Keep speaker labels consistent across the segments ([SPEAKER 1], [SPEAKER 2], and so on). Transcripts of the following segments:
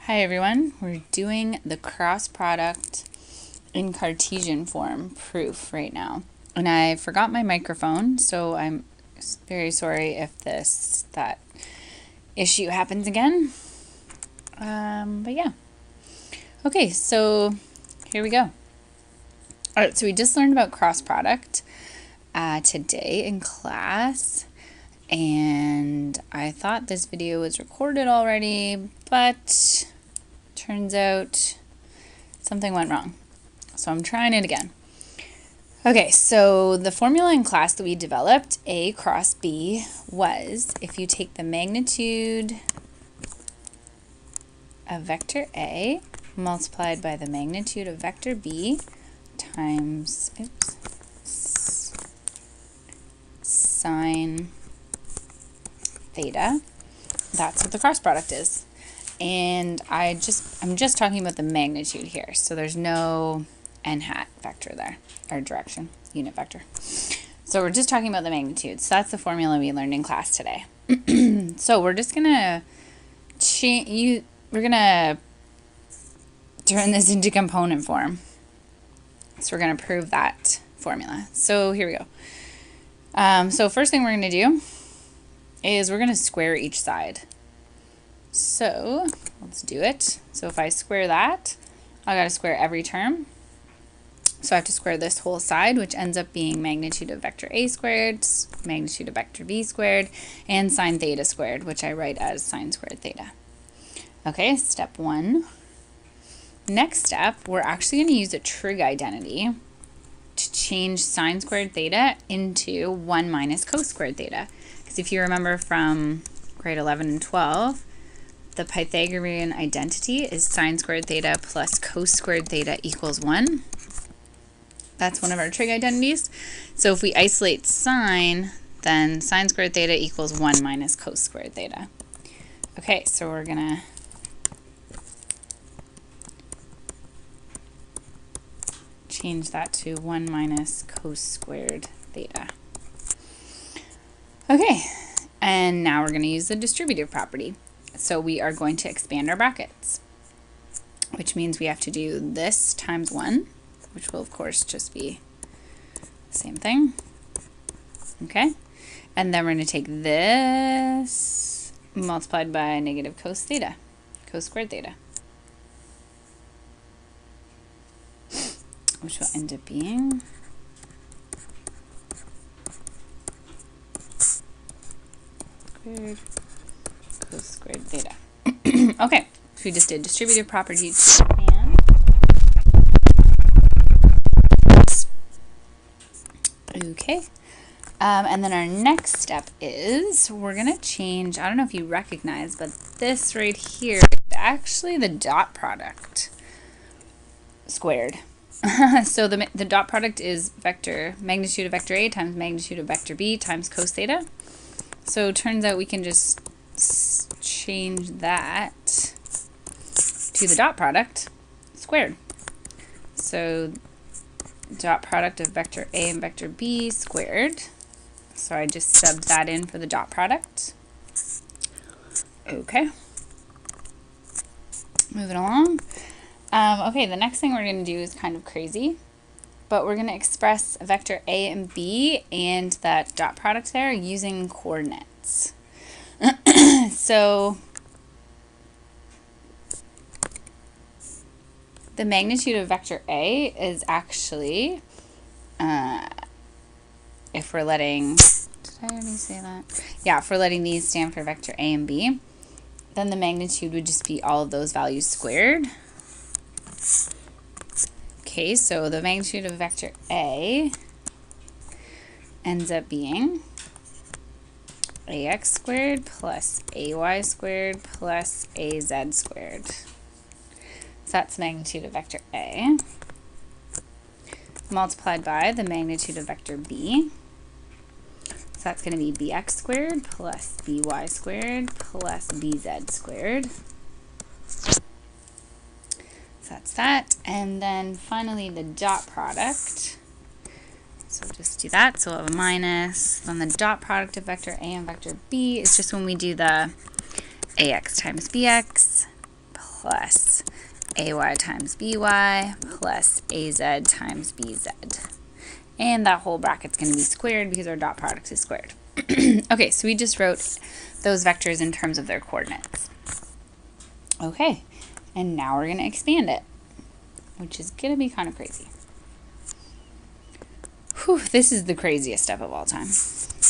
[SPEAKER 1] Hi everyone, we're doing the cross product in Cartesian form proof right now. And I forgot my microphone, so I'm very sorry if that issue happens again. But yeah. Okay, so here we go. Alright, so we just learned about cross product today in class. And I thought this video was recorded already, but turns out something went wrong. So I'm trying it again. Okay, so the formula in class that we developed, A cross B, was if you take the magnitude of vector A multiplied by the magnitude of vector B times sine theta, that's what the cross product is. And I'm just talking about the magnitude here, so there's no n hat vector there, or direction, unit vector. So we're just talking about the magnitude. So that's the formula we learned in class today. So we're just gonna turn this into component form. So we're gonna prove that formula. So here we go. So first thing we're gonna do is we're gonna square each side. So let's do it. So if I square that, I gotta square every term. So I have to square this whole side, which ends up being magnitude of vector A squared, magnitude of vector B squared, and sine theta squared, which I write as sine squared theta. Okay, step one. Next step, we're actually gonna use a trig identity to change sine squared theta into 1 minus cos squared theta. Because if you remember from grade 11 and 12, the Pythagorean identity is sine squared theta plus cos squared theta equals 1. That's one of our trig identities. So if we isolate sine, then sine squared theta equals 1 minus cos squared theta. Okay, so we're going to change that to 1 minus cos squared theta. Okay, and now we're going to use the distributive property. So we are going to expand our brackets, which means we have to do this times 1, which will of course just be the same thing. Okay, and then we're going to take this multiplied by negative cos squared theta, which will end up being cos squared theta. Okay, so we just did distributive property to expand. Okay, and then our next step is we're going to change, I don't know if you recognize, but this right here is actually the dot product squared. So the dot product is magnitude of vector A times magnitude of vector B times cos theta. So it turns out we can just change that to the dot product squared. So dot product of vector A and vector B squared. So I just subbed that in for the dot product. Okay. Moving along. Okay, the next thing we're going to do is kind of crazy, but we're going to express vector A and B and that dot product there using coordinates. So the magnitude of vector A is actually, if we're letting, did I already say that? Yeah, if we're letting these stand for vector A and B, then the magnitude would just be all of those values squared. Okay, so the magnitude of vector A ends up being ax squared plus ay squared plus az squared. So that's the magnitude of vector A multiplied by the magnitude of vector B. So that's going to be bx squared plus by squared plus bz squared. So that's that. And then finally the dot product. So we'll just do that. So we'll have a minus. Then the dot product of vector A and vector B is just when we do the ax times bx plus ay times by plus az times bz. And that whole bracket's going to be squared because our dot product is squared. Okay, so we just wrote those vectors in terms of their coordinates. Okay, and now we're going to expand it, which is going to be kind of crazy. Whew, this is the craziest step of all time.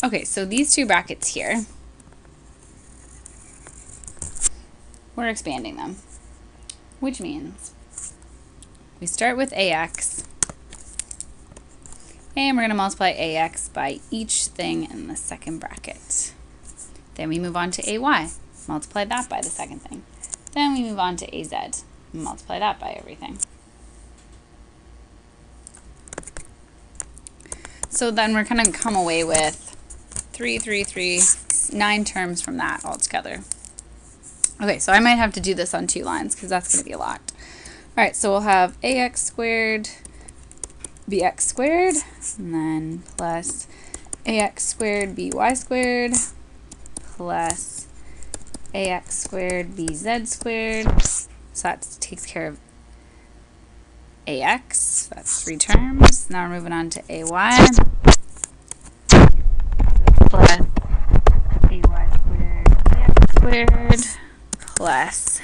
[SPEAKER 1] Okay, so these two brackets here, we're expanding them, which means we start with ax, and we're going to multiply ax by each thing in the second bracket. Then we move on to ay, multiply that by the second thing. Then we move on to az, multiply that by everything. So then we're going to come away with 9 terms from that altogether. Okay, so I might have to do this on 2 lines because that's going to be a lot. All right, so we'll have ax squared, bx squared, and then plus ax squared, by squared, plus ax squared, bz squared. So that takes care of ax, that's 3 terms. Now we're moving on to ay, plus ay squared, bx squared, plus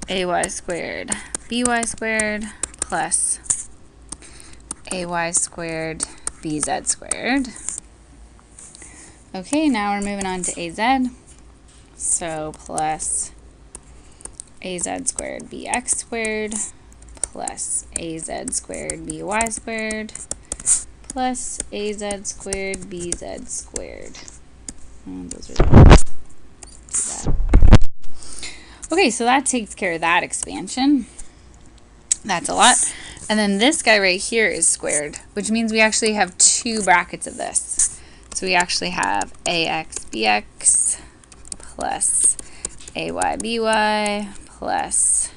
[SPEAKER 1] ay squared, by squared, plus ay squared, bz squared. Okay, now we're moving on to az. So plus az squared, bx squared, plus az squared, by squared, plus az squared, bz squared. And those are that. Okay, so that takes care of that expansion. That's a lot. And then this guy right here is squared, which means we actually have 2 brackets of this. So we actually have ax bx plus ay by plus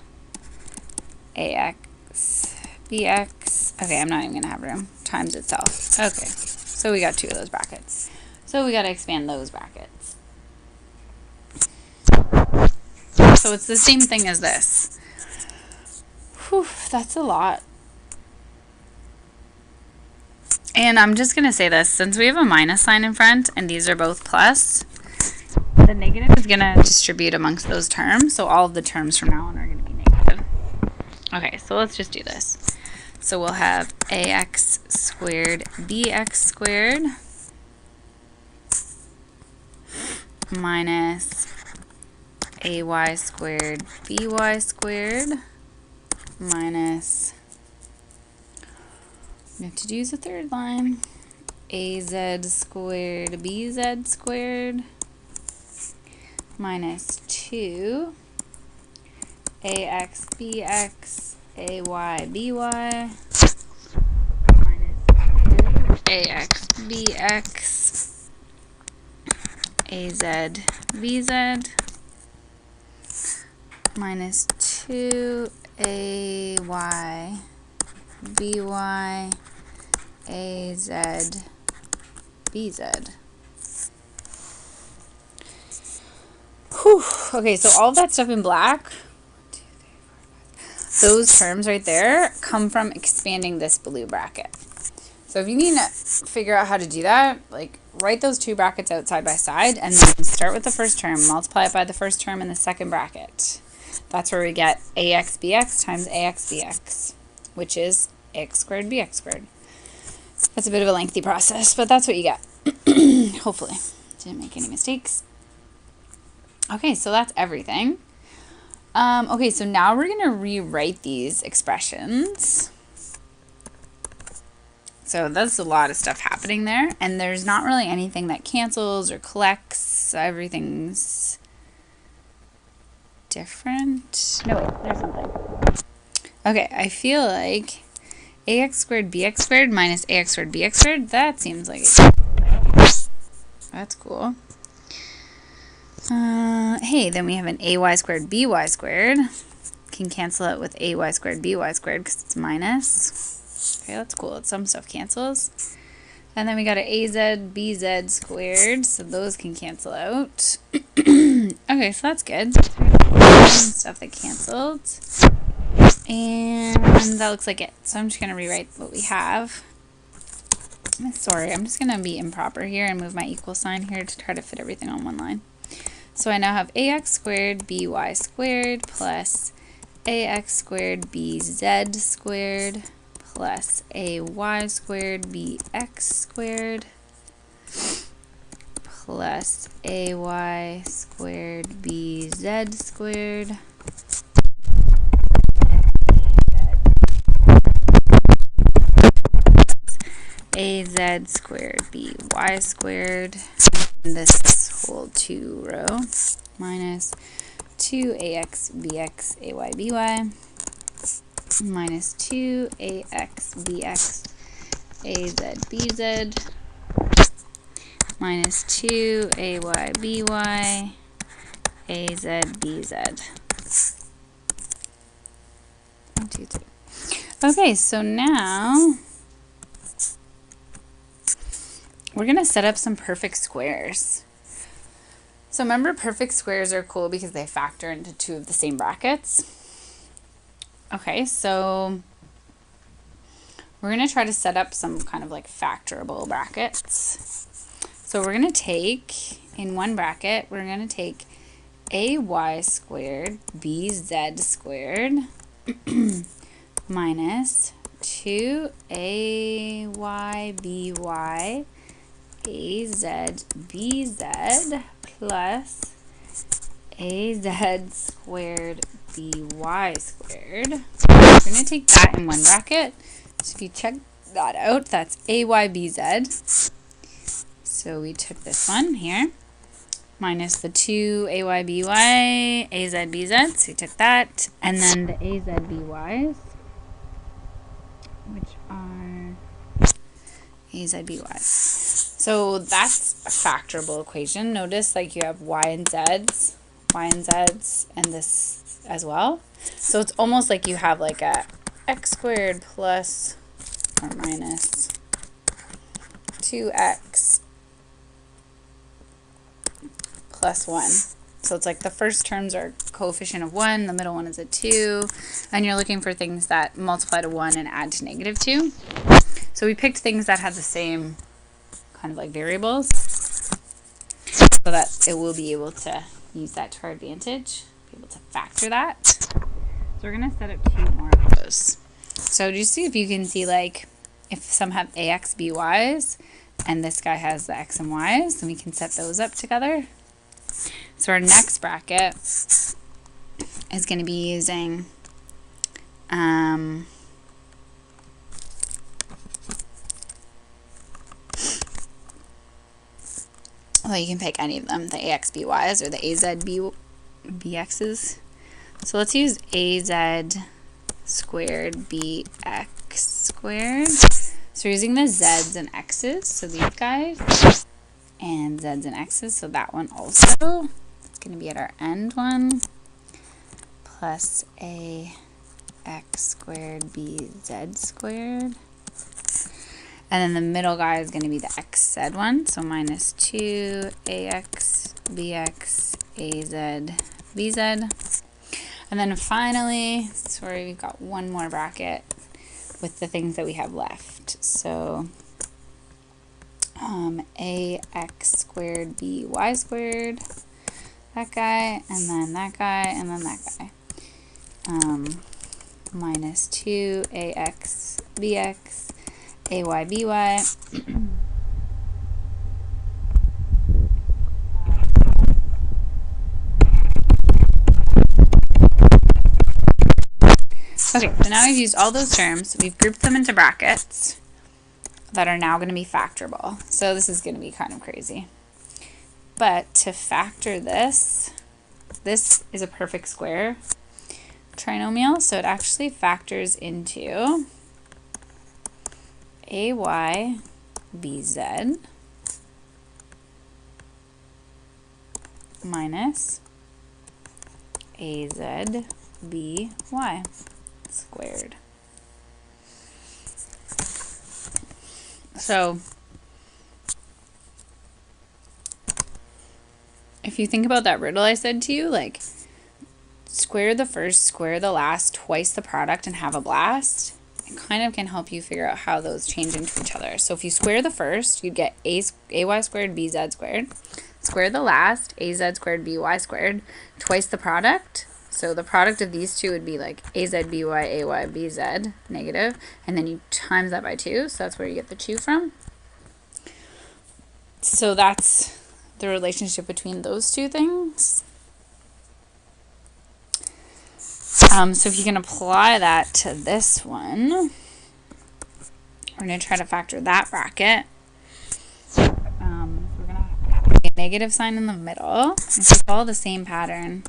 [SPEAKER 1] ax bx. Okay, I'm not even going to have room. Times itself. Okay, so we got 2 of those brackets. So we got to expand those brackets. So it's the same thing as this. Whew, that's a lot. And I'm just going to say this, since we have a minus sign in front and these are both plus, the negative is going to distribute amongst those terms, so all of the terms from now on are going to be negative. Okay, so let's just do this. So we'll have ax squared bx squared minus ay squared by squared minus, we have to use a third line, az squared bz squared minus 2 ax bx ay by minus 2 ax bx az bz minus 2 ay by az bz. Whew. Okay, so all of that stuff in black, those terms right there come from expanding this blue bracket. So if you need to figure out how to do that, like write those 2 brackets out side by side and then start with the first term, multiply it by the first term in the second bracket. That's where we get ax bx times ax bx, which is ax squared bx squared. That's a bit of a lengthy process, but that's what you get. Hopefully. Didn't make any mistakes. Okay, so that's everything. Okay, so now we're going to rewrite these expressions. So that's a lot of stuff happening there, and there's not really anything that cancels or collects. Everything's different. No, wait, there's something. Okay, I feel like ax squared bx squared minus ax squared bx squared, that seems like that's cool. Hey, then we have an ay squared by squared. Can cancel it with ay squared by squared because it's minus. Okay, that's cool. Some stuff cancels. And then we got an az bz squared, so those can cancel out. Okay, so that's good. stuff that canceled. And that looks like it. So I'm just going to rewrite what we have. Sorry, I'm just going to be improper here and move my equal sign here to try to fit everything on one line. So I now have ax squared by squared plus ax squared bz squared plus ay squared bx squared plus ay squared bz squared az squared by squared, and this whole 2 row minus 2ax bx ay by minus 2ax bx az bz minus 2ay by az bz. 1, 2, 3. Okay, so now we're going to set up some perfect squares. So remember, perfect squares are cool because they factor into 2 of the same brackets. Okay, so we're going to try to set up some kind of like factorable brackets. So we're going to take, in one bracket, we're going to take ay squared bz squared minus 2ay by az bz plus az squared by squared. We're going to take that in one bracket. So if you check that out, that's ay bz. So we took this one here, minus the 2 ay by az bz. So we took that, and then the az by's, which are az by's. So that's a factorable equation. Notice like you have y and z's, and this as well. So it's almost like you have like a x squared plus or minus 2x plus 1. So it's like the first terms are coefficient of 1, the middle one is a 2, and you're looking for things that multiply to 1 and add to negative 2. So we picked things that have the same kind of like variables so that it will be able to use that to our advantage, be able to factor that. So we're going to set up 2 more of those. So just see if you can see, like, if some have ax, by's, and this guy has the x and y's, then we can set those up together. So our next bracket is going to be using well, you can pick any of them, the ax, by's or the az, bx's. So let's use az squared bx squared. So we're using the z's and x's, so these guys, and z's and x's, so that one also. It's going to be at our end one, plus a x squared bz squared. And then the middle guy is going to be the xz one, so minus 2 ax bx az bz. And then finally, sorry, we've got one more bracket with the things that we have left. So ax squared by squared, that guy, and then that guy, and then that guy. Minus 2 ax bx ay by. Okay, so now we've used all those terms. We've grouped them into brackets that are now going to be factorable. So this is going to be kind of crazy. But to factor this, this is a perfect square trinomial, so it actually factors into ay bz minus az by squared. So if you think about that riddle I said to you, like, square the first, square the last, twice the product, and have a blast, it kind of can help you figure out how those change into each other. So if you square the first, you'd get ay squared bz squared. Square the last, az squared by squared, twice the product. So the product of these two would be like az by ay bz negative, and then you times that by 2, so that's where you get the 2 from. So that's the relationship between those two things. So if you can apply that to this one, we're going to try to factor that bracket. So we're going to have a negative sign in the middle. If you follow the same pattern,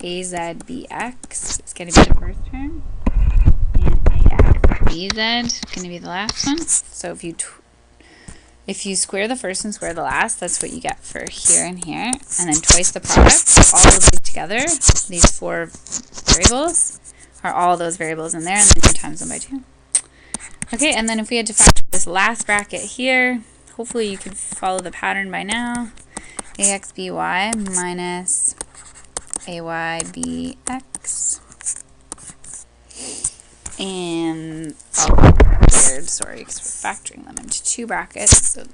[SPEAKER 1] az bx is going to be the first term, and ax bz is going to be the last one. So if you square the first and square the last, that's what you get for here and here. And then twice the product, all of these together, these 4 variables, are all those variables in there, and then you times them by 2. Okay, and then if we had to factor this last bracket here, hopefully you could follow the pattern by now. Ax by minus ay bx. And sorry, because we're factoring them into 2 brackets, so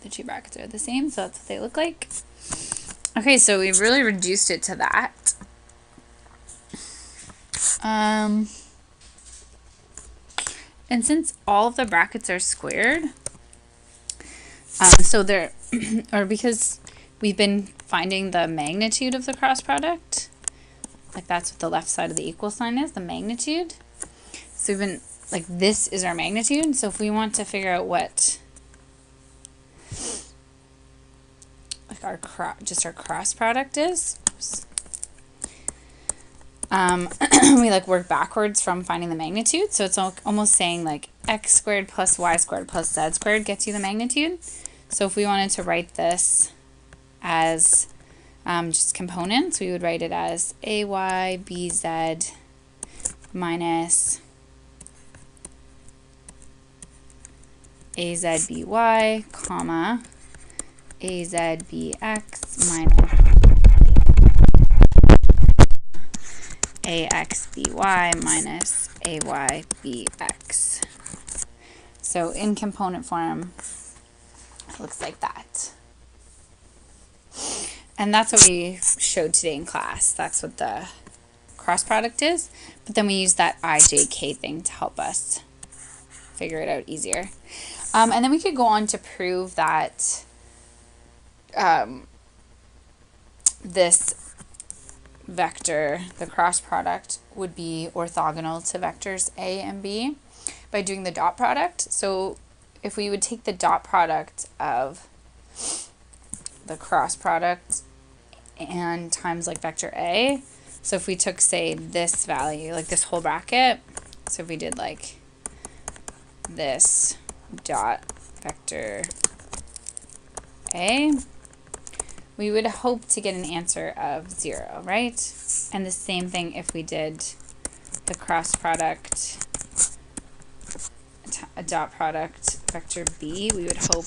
[SPEAKER 1] the 2 brackets are the same, so that's what they look like. Okay, so we've really reduced it to that. And since all of the brackets are squared, so they're, or because we've been finding the magnitude of the cross product, like that's what the left side of the equal sign is, the magnitude. So we've been, like, this is our magnitude. So if we want to figure out what, like, our cross product is, we like work backwards from finding the magnitude. So it's almost saying like x squared plus y squared plus z squared gets you the magnitude. So if we wanted to write this as just components, we would write it as ay bz minus az by, comma, az bx minus ax by minus ay bx. So in component form, it looks like that. And that's what we showed today in class. That's what the cross product is. But then we use that ijk thing to help us figure it out easier. And then we could go on to prove that this vector, the cross product, would be orthogonal to vectors A and B by doing the dot product. So if we would take the dot product of the cross product and times like vector A, so if we took, say, this value, like this whole bracket, so if we did like this dot vector A, we would hope to get an answer of 0, right? And the same thing if we did the cross product, a dot product vector B, we would hope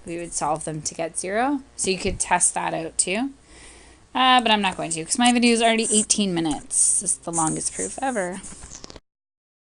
[SPEAKER 1] we would solve them to get 0. So you could test that out too. But I'm not going to because my video is already 18 minutes. This is the longest proof ever.